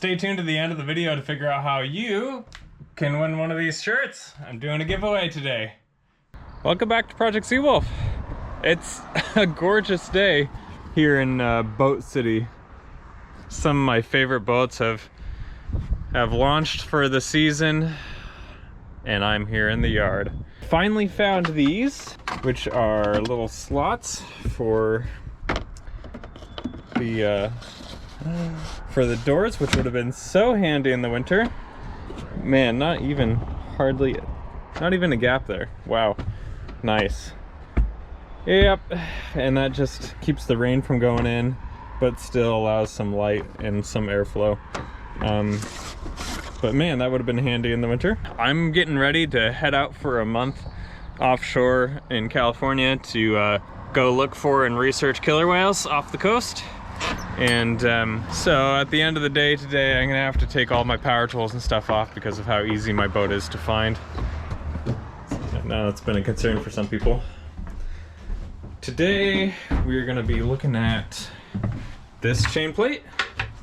Stay tuned to the end of the video to figure out how you can win one of these shirts. I'm doing a giveaway today. Welcome back to Project Seawolf. It's a gorgeous day here in Boat City. Some of my favorite boats have launched for the season, and I'm here in the yard. Finally found these, which are little slots for the doors, which would have been so handy in the winter. Man, not even a gap there. Wow, nice. Yep, and that just keeps the rain from going in, but still allows some light and some airflow. But man, that would have been handy in the winter. I'm getting ready to head out for a month offshore in California to go look for and research killer whales off the coast. And so at the end of the day today, I'm gonna have to take all my power tools and stuff off because of how easy my boat is to find. I know it's been a concern for some people. Today, we're gonna be looking at this chain plate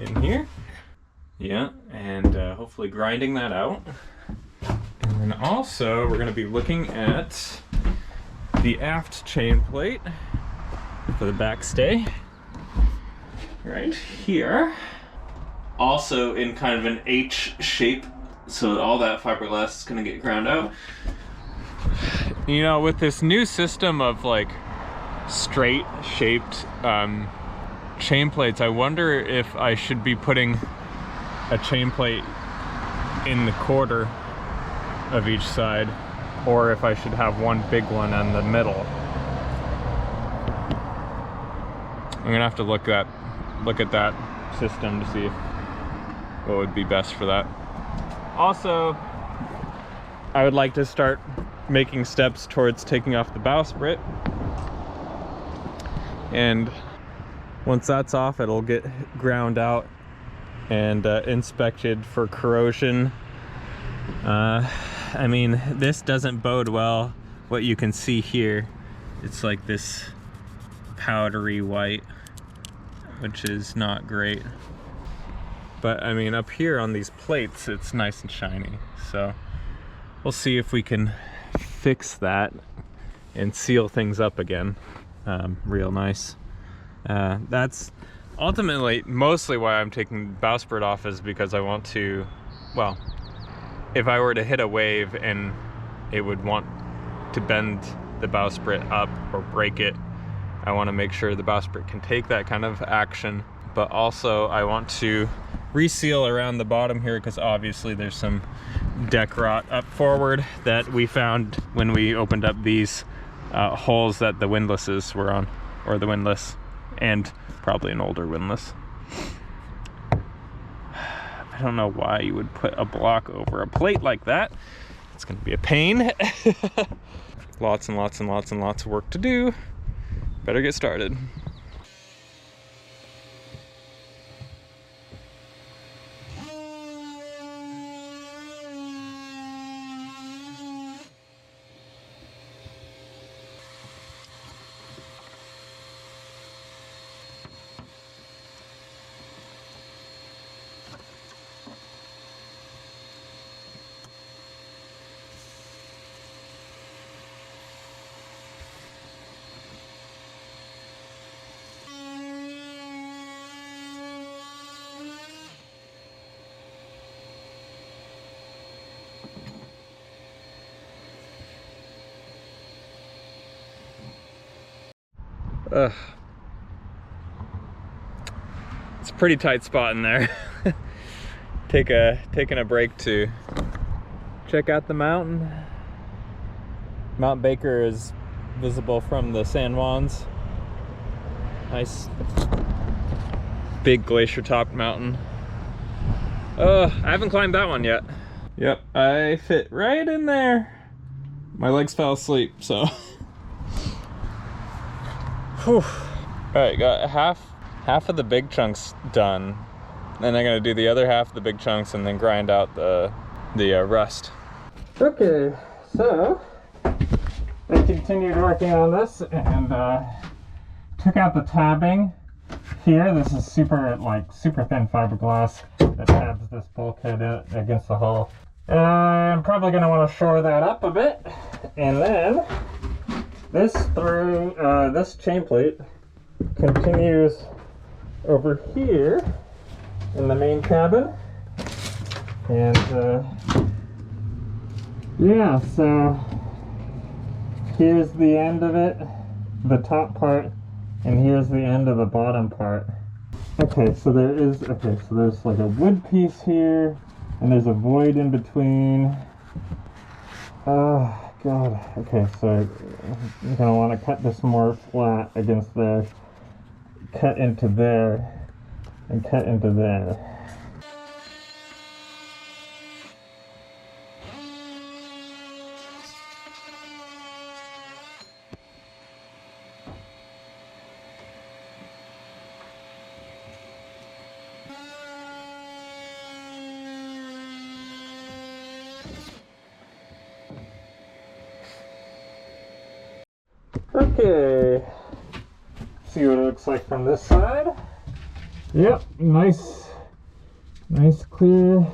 in here. Yeah, and hopefully grinding that out. And then also, we're gonna be looking at the aft chain plate for the back stay. Right here. Also in kind of an H shape, so all that fiberglass is gonna get ground out. You know, with this new system of like straight shaped chain plates, I wonder if I should be putting a chain plate in the quarter of each side, or if I should have one big one in the middle. I'm gonna have to look at that system to see what would be best for that. Also, I would like to start making steps towards taking off the bowsprit, and once that's off, it'll get ground out and inspected for corrosion. I mean, this doesn't bode well. What you can see here, it's like this powdery white, which is not great. But I mean, up here on these plates, it's nice and shiny. So we'll see if we can fix that and seal things up again real nice. That's ultimately mostly why I'm taking the bowsprit off, is because I want to, well, if I were to hit a wave and it would want to bend the bowsprit up or break it, I want to make sure the bowsprit can take that kind of action. But also I want to reseal around the bottom here, because obviously there's some deck rot up forward that we found when we opened up these holes that the windlasses were on, or the windlass, and probably an older windlass. I don't know why you would put a block over a plate like that. It's gonna be a pain. Lots and lots and lots and lots of work to do. Better get started. It's a pretty tight spot in there. Taking a break to check out the mountain. Mount Baker is visible from the San Juans. Nice big glacier topped mountain. I haven't climbed that one yet. Yep, I fit right in there. My legs fell asleep, so. Whew. Alright, got half of the big chunks done. Then I'm gonna do the other half of the big chunks and then grind out the rust. Okay, so I continued working on this and took out the tabbing, here, this is super thin fiberglass that tabs this bulkhead against the hull. I'm probably going to want to shore that up a bit, and then this chain plate continues over here in the main cabin, and yeah, so here's the end of it, the top part, and here's the end of the bottom part. Okay, so there's like a wood piece here, and there's a void in between. Oh god. Okay, so you're gonna want to cut this more flat against there, cut into there, and cut into there. Okay, see what it looks like from this side. Yep, nice clear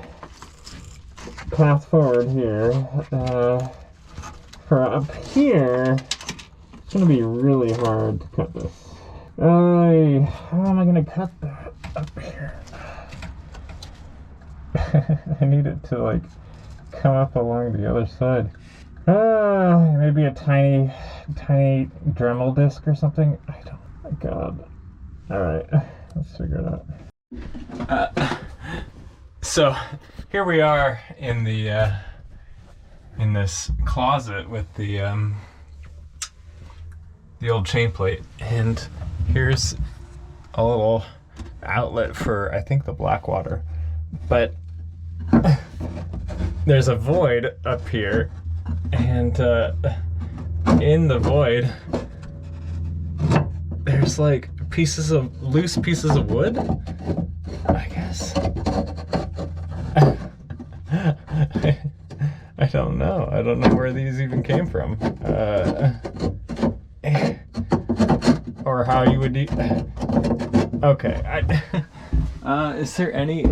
path forward here. For up here, it's gonna be really hard to cut this. How am I gonna cut that up here? I need it to like come up along the other side. Maybe a tiny Dremel disc or something. I don't. My God. All right, let's figure it out. So here we are in the in this closet with the old chain plate, and here's a little outlet for, I think, the black water, but there's a void up here, and in the void there's like loose pieces of wood, I guess. I don't know. I don't know where these even came from, or how you would. Okay. Is there any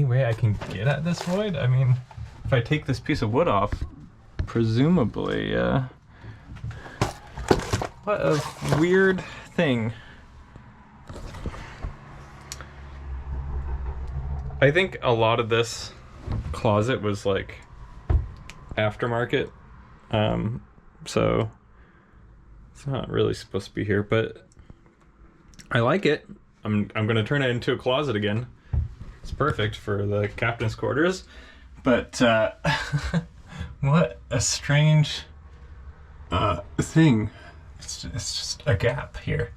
way I can get at this void? I mean, if I take this piece of wood off, presumably. What a weird thing. I think a lot of this closet was like aftermarket, so it's not really supposed to be here, but I like it. I'm gonna turn it into a closet again. It's perfect for the captain's quarters, but what a strange thing. It's just a gap here.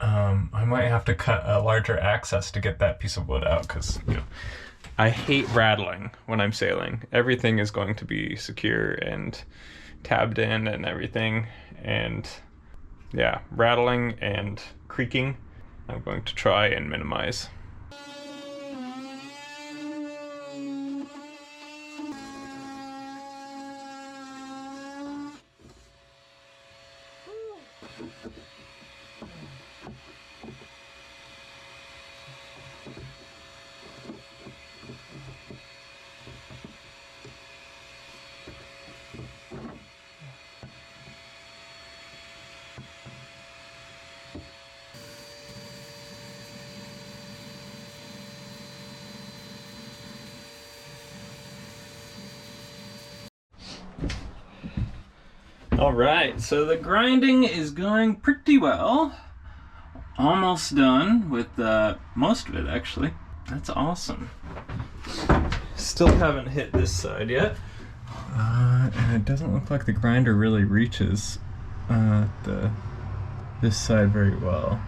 I might have to cut a larger access to get that piece of wood out, because I hate rattling when I'm sailing. Everything is going to be secure and tabbed in and everything, and yeah, rattling and creaking I'm going to try and minimize. Alright, so the grinding is going pretty well. Almost done with most of it, actually. That's awesome. Still haven't hit this side yet. And it doesn't look like the grinder really reaches this side very well.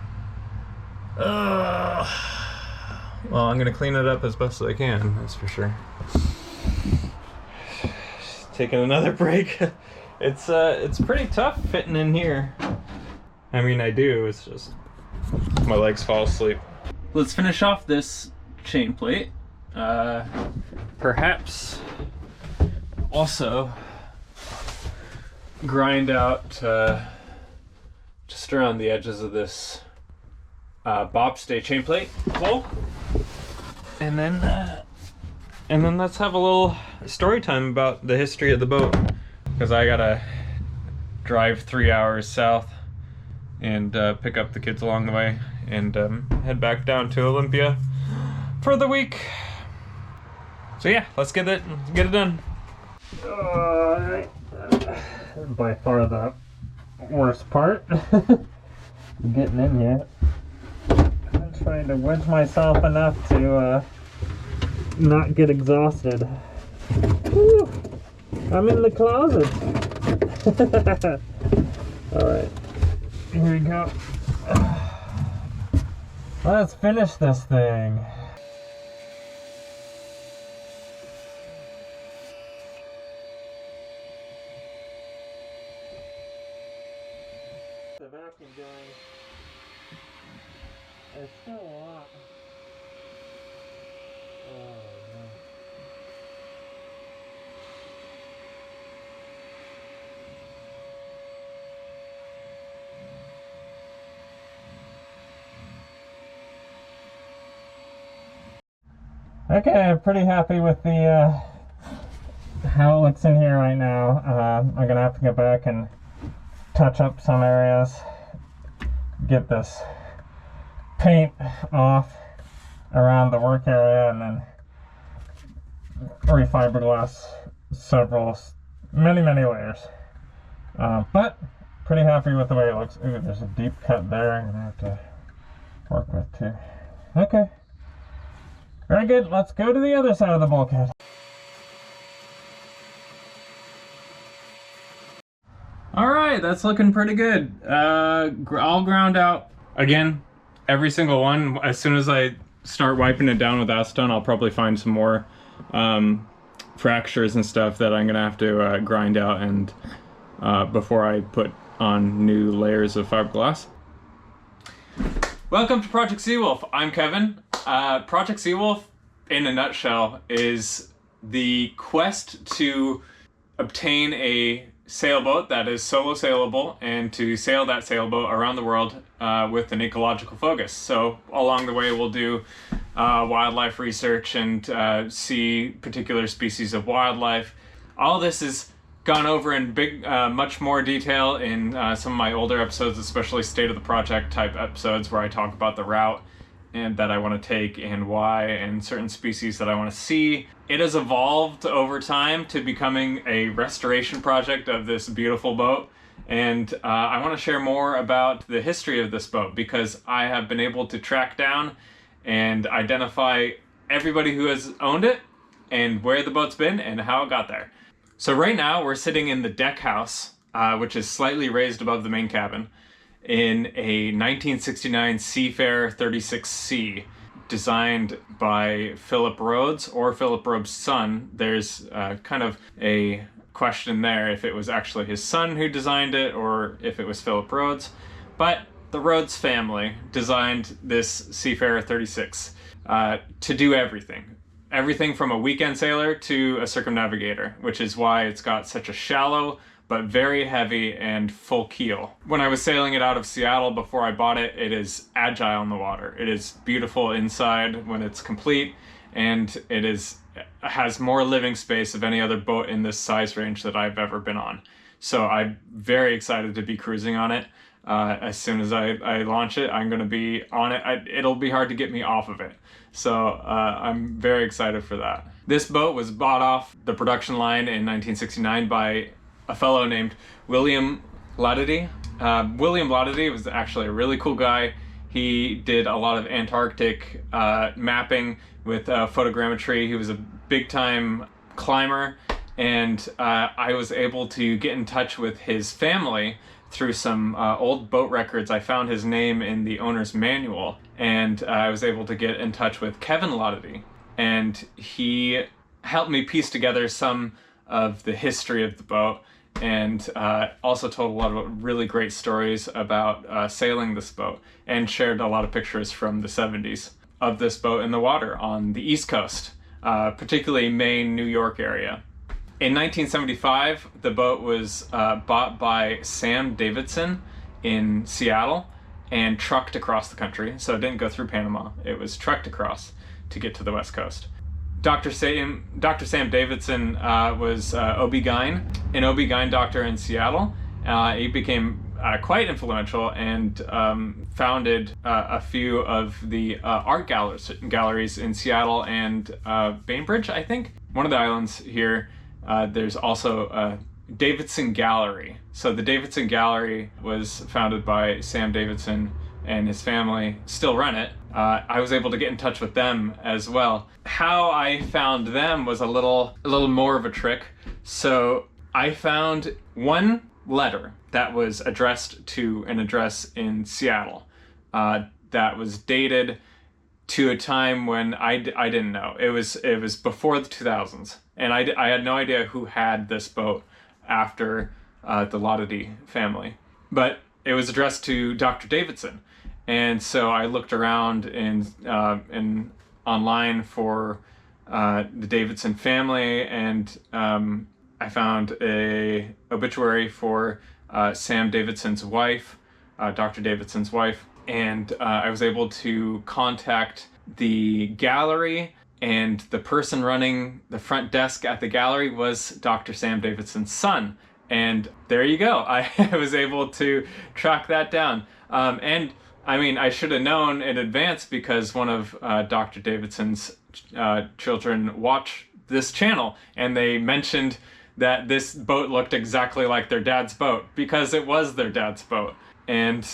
Well, I'm gonna clean it up as best as I can, that's for sure. Taking another break. It's pretty tough fitting in here. I mean, I do, it's just my legs fall asleep. Let's finish off this chain plate. Perhaps also grind out just around the edges of this bobstay chain plate pull, and then let's have a little story time about the history of the boat, because I gotta drive 3 hours south and pick up the kids along the way and head back down to Olympia for the week. So yeah, let's get it done. By far the worst part. Getting in here. I'm trying to wedge myself enough to not get exhausted. Whew. I'm in the closet. Alright, here we go. Let's finish this thing. The vacuum going. There's still a lot. Oh no. Okay, I'm pretty happy with the how it looks in here right now. I'm gonna have to go back and touch up some areas, get this paint off around the work area, and then refiberglass many layers. But pretty happy with the way it looks. Ooh, there's a deep cut there I'm gonna have to work with too. Okay, very good. Let's go to the other side of the bulkhead. All right, that's looking pretty good. All ground out. Again, every single one. As soon as I start wiping it down with acetone, I'll probably find some more fractures and stuff that I'm gonna have to grind out and before I put on new layers of fiberglass. Welcome to Project Seawolf. I'm Kevin. Project Seawolf, in a nutshell, is the quest to obtain a sailboat that is solo sailable and to sail that sailboat around the world with an ecological focus. So along the way we'll do wildlife research and see particular species of wildlife. All this is gone over in much more detail in some of my older episodes, especially state of the project type episodes where I talk about the route and that I want to take and why, and certain species that I want to see. It has evolved over time to becoming a restoration project of this beautiful boat, and I want to share more about the history of this boat because I have been able to track down and identify everybody who has owned it and where the boat's been and how it got there. So right now we're sitting in the deck house, which is slightly raised above the main cabin, in a 1969 Seafarer 36C designed by Philip Rhodes or Philip Rhodes' son. There's kind of a question there if it was actually his son who designed it or if it was Philip Rhodes. But the Rhodes family designed this Seafarer 36 to do everything. Everything from a weekend sailor to a circumnavigator, which is why it's got such a shallow but very heavy and full keel. When I was sailing it out of Seattle before I bought it, it is agile in the water. It is beautiful inside when it's complete, and it has more living space of any other boat in this size range that I've ever been on. So I'm very excited to be cruising on it. As soon as I launch it, I'm gonna be on it. It'll be hard to get me off of it. So I'm very excited for that. This boat was bought off the production line in 1969 by a fellow named William Latity. William Latity was actually a really cool guy. He did a lot of Antarctic mapping with photogrammetry. He was a big-time climber, and I was able to get in touch with his family through some old boat records. I found his name in the owner's manual, and I was able to get in touch with Kevin Latity, and he helped me piece together some of the history of the boat, and also told a lot of really great stories about sailing this boat, and shared a lot of pictures from the 70s of this boat in the water on the East Coast, particularly Maine, New York area. In 1975, the boat was bought by Sam Davidson in Seattle, and trucked across the country. So it didn't go through Panama. It was trucked across to get to the West Coast. Dr. Sam Davidson was OB-GYN, an OB-GYN doctor in Seattle. He became quite influential and founded a few of the art galleries in Seattle and Bainbridge, I think. One of the islands here, there's also a Davidson Gallery. So the Davidson Gallery was founded by Sam Davidson and his family, still run it. I was able to get in touch with them as well. How I found them was a little more of a trick. So I found one letter that was addressed to an address in Seattle that was dated to a time when I didn't know. It was before the 2000s, and I had no idea who had this boat after the Lauderdale family, but it was addressed to Dr. Davidson. And so I looked around in online for the Davidson family, and I found a obituary for Sam Davidson's wife, Dr. Davidson's wife, and I was able to contact the gallery, and the person running the front desk at the gallery was Dr. Sam Davidson's son. And there you go. I was able to track that down. And I mean, I should have known in advance because one of Dr. Davidson's children watch this channel, and they mentioned that this boat looked exactly like their dad's boat because it was their dad's boat. And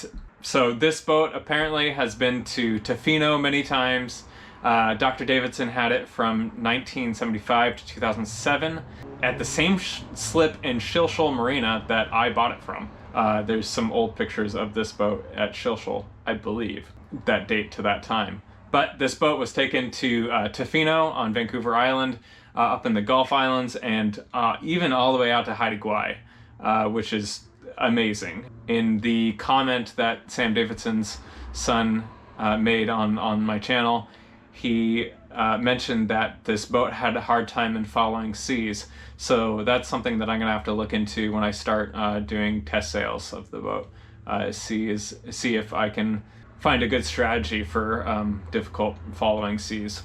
so this boat apparently has been to Tofino many times. Dr. Davidson had it from 1975 to 2007 at the same slip in Shilshole Marina that I bought it from. There's some old pictures of this boat at Shilshole, I believe, that date to that time. But this boat was taken to Tofino on Vancouver Island, up in the Gulf Islands, and even all the way out to Haida Gwaii, which is amazing. In the comment that Sam Davidson's son made on my channel, he mentioned that this boat had a hard time in following seas. So that's something that I'm gonna have to look into when I start doing test sales of the boat. See if I can find a good strategy for difficult following seas.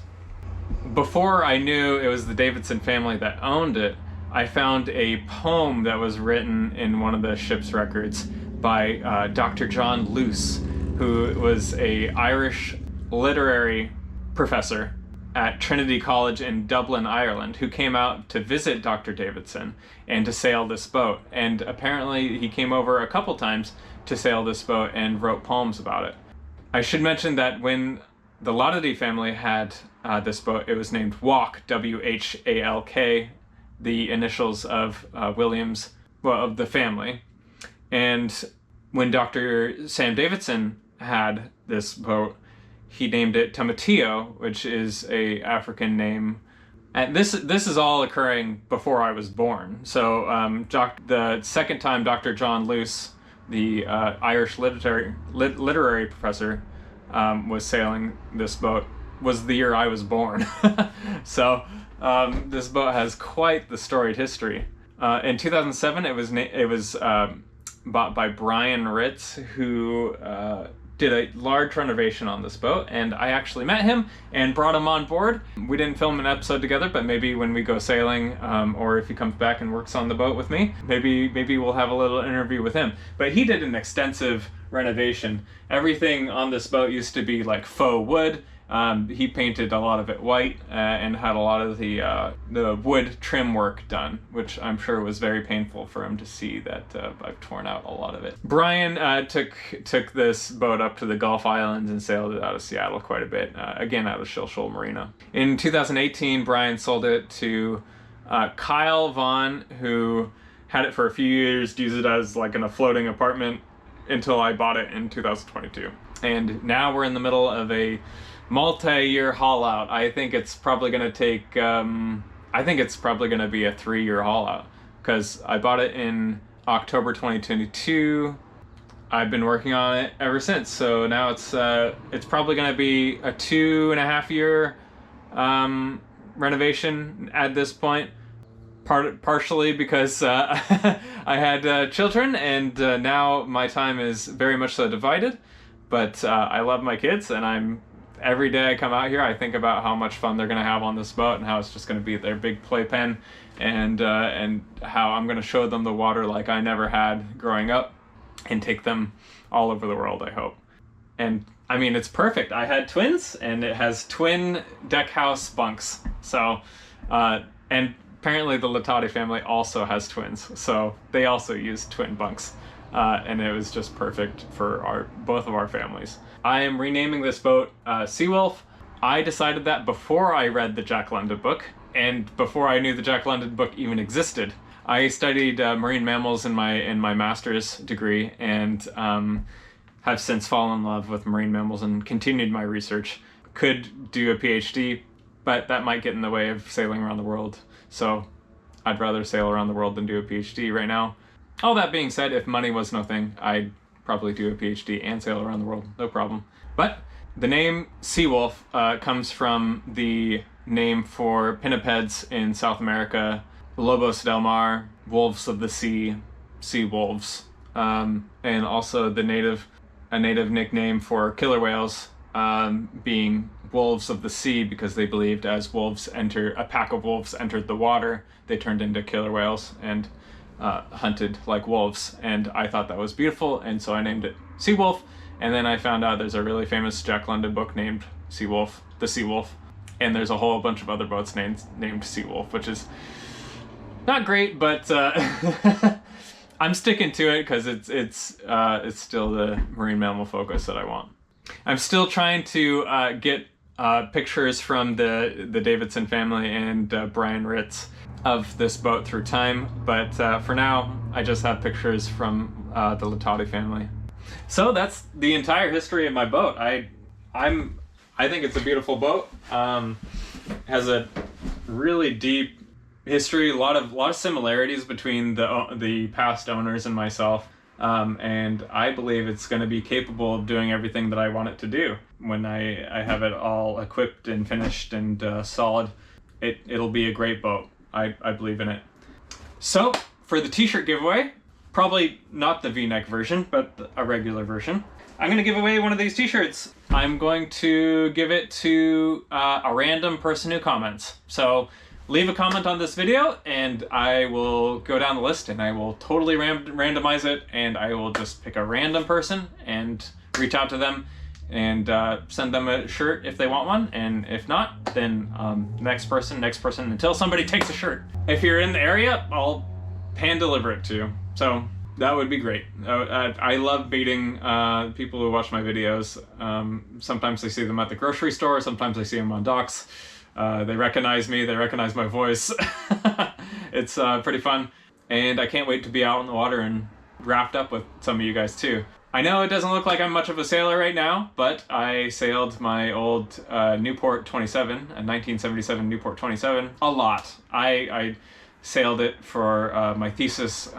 Before I knew it was the Davidson family that owned it, I found a poem that was written in one of the ship's records by Dr. John Luce, who was an Irish literary professor at Trinity College in Dublin, Ireland, who came out to visit Dr. Davidson and to sail this boat. And apparently he came over a couple times to sail this boat and wrote poems about it. I should mention that when the Lauderdale family had this boat, it was named Walk, W-H-A-L-K, the initials of Williams, well, of the family. And when Dr. Sam Davidson had this boat, he named it Tomatillo, which is a African name. And this is all occurring before I was born. So the second time Dr. John Luce, the Irish literary professor, was sailing this boat was the year I was born. So this boat has quite the storied history. In 2007, it was bought by Brian Ritz, who did a large renovation on this boat, and I actually met him and brought him on board. We didn't film an episode together, but maybe when we go sailing, or if he comes back and works on the boat with me, maybe we'll have a little interview with him. But he did an extensive renovation. Everything on this boat used to be like faux wood. He painted a lot of it white and had a lot of the wood trim work done, which I'm sure was very painful for him to see that I've torn out a lot of it. Brian took this boat up to the Gulf Islands and sailed it out of Seattle quite a bit, again out of Shilshole Marina. In 2018, Brian sold it to Kyle Vaughn, who had it for a few years, used it as like in a floating apartment until I bought it in 2022. And now we're in the middle of a multi-year haul out. I think it's probably going to take, I think it's probably going to be a 3-year haul out, because I bought it in October 2022. I've been working on it ever since. So now it's probably going to be a 2.5-year renovation at this point. Partially because I had children, and now my time is very much so divided. But I love my kids, and every day I come out here, I think about how much fun they're gonna have on this boat and how it's just gonna be their big playpen, and how I'm gonna show them the water like I never had growing up and take them all over the world, I hope. And I mean, it's perfect. I had twins, and it has twin deck house bunks. So, and apparently the Latati family also has twins, so they also use twin bunks. And it was just perfect for both of our families. I am renaming this boat Seawolf. I decided that before I read the Jack London book, and before I knew the Jack London book even existed. I studied marine mammals in my master's degree, and have since fallen in love with marine mammals and continued my research. Could do a PhD, but that might get in the way of sailing around the world. So I'd rather sail around the world than do a PhD right now. All that being said, if money was no thing, I'd probably do a PhD and sail around the world, no problem. But the name Seawolf comes from the name for pinnipeds in South America, Lobos del Mar, wolves of the sea, sea wolves, and also a native nickname for killer whales, being wolves of the sea, because they believed as a pack of wolves entered the water, they turned into killer whales and hunted like wolves. And I thought that was beautiful, and so I named it Seawolf. And then I found out there's a really famous Jack London book named Seawolf, the Seawolf, and there's a whole bunch of other boats named Seawolf, which is not great, but I'm sticking to it because it's still the marine mammal focus that I want. I'm still trying to get pictures from the Davidson family and Brian Ritz of this boat through time, but for now I just have pictures from the Latati family. So that's the entire history of my boat. I think it's a beautiful boat. Has a really deep history, a lot of similarities between the past owners and myself, and I believe it's going to be capable of doing everything that I want it to do when I have it all equipped and finished and solid. It'll be a great boat. I believe in it. So for the t-shirt giveaway, probably not the V-neck version, but a regular version, I'm going to give away one of these t-shirts. I'm going to give it to a random person who comments. So leave a comment on this video, and I will go down the list, and I will totally randomize it, and I will just pick a random person and reach out to them and send them a shirt if they want one, and if not, then next person, until somebody takes a shirt. If you're in the area, I'll hand deliver it to you. So that would be great. I love meeting people who watch my videos. Sometimes I see them at the grocery store, sometimes I see them on docks. They recognize me, they recognize my voice. It's pretty fun, and I can't wait to be out on the water and wrapped up with some of you guys too. I know it doesn't look like I'm much of a sailor right now, but I sailed my old Newport 27, a 1977 Newport 27, a lot. I sailed it for my thesis,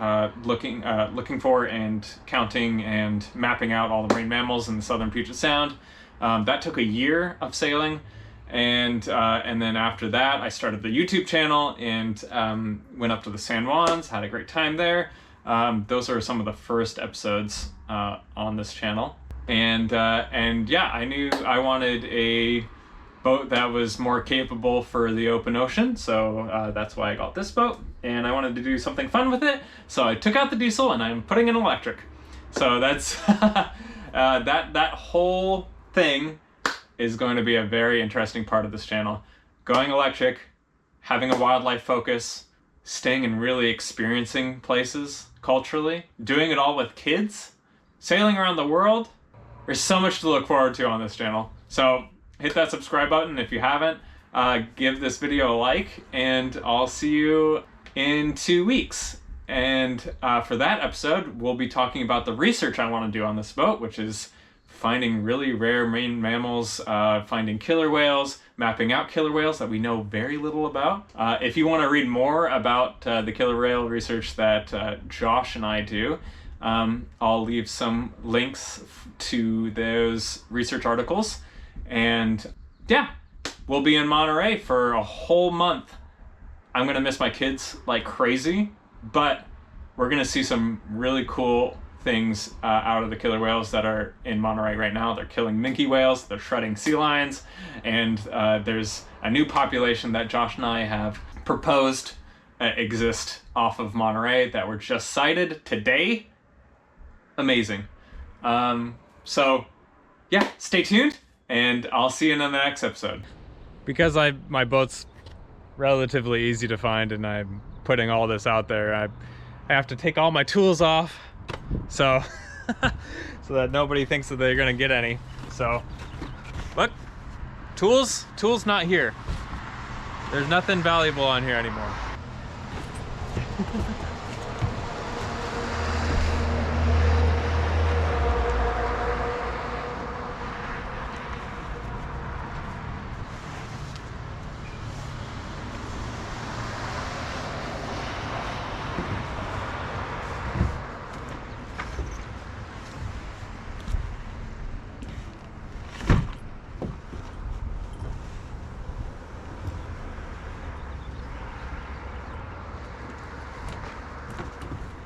looking for and counting and mapping out all the marine mammals in the southern Puget Sound. That took a year of sailing. And then after that, I started the YouTube channel and went up to the San Juans, had a great time there. Those are some of the first episodes on this channel. And yeah, I knew I wanted a boat that was more capable for the open ocean, so that's why I got this boat. And I wanted to do something fun with it, so I took out the diesel and I'm putting in electric. So that's that whole thing is going to be a very interesting part of this channel. Going electric, having a wildlife focus, staying and really experiencing places culturally, doing it all with kids, sailing around the world. There's so much to look forward to on this channel. So hit that subscribe button if you haven't. Give this video a like, and I'll see you in 2 weeks. And for that episode, we'll be talking about the research I want to do on this boat, which is finding really rare marine mammals, finding killer whales, mapping out killer whales that we know very little about. If you want to read more about the killer whale research that Josh and I do, I'll leave some links to those research articles. And yeah, we'll be in Monterey for a whole month. I'm gonna miss my kids like crazy, but we're gonna see some really cool things out of the killer whales that are in Monterey right now. They're killing Mkii whales, they're shredding sea lions, and there's a new population that Josh and I have proposed exist off of Monterey that were just sighted today. Amazing. So yeah, stay tuned, and I'll see you in the next episode. Because my boat's relatively easy to find and I'm putting all this out there, I have to take all my tools off, so so that nobody thinks that they're gonna get any. So look, tools not here. There's nothing valuable on here anymore.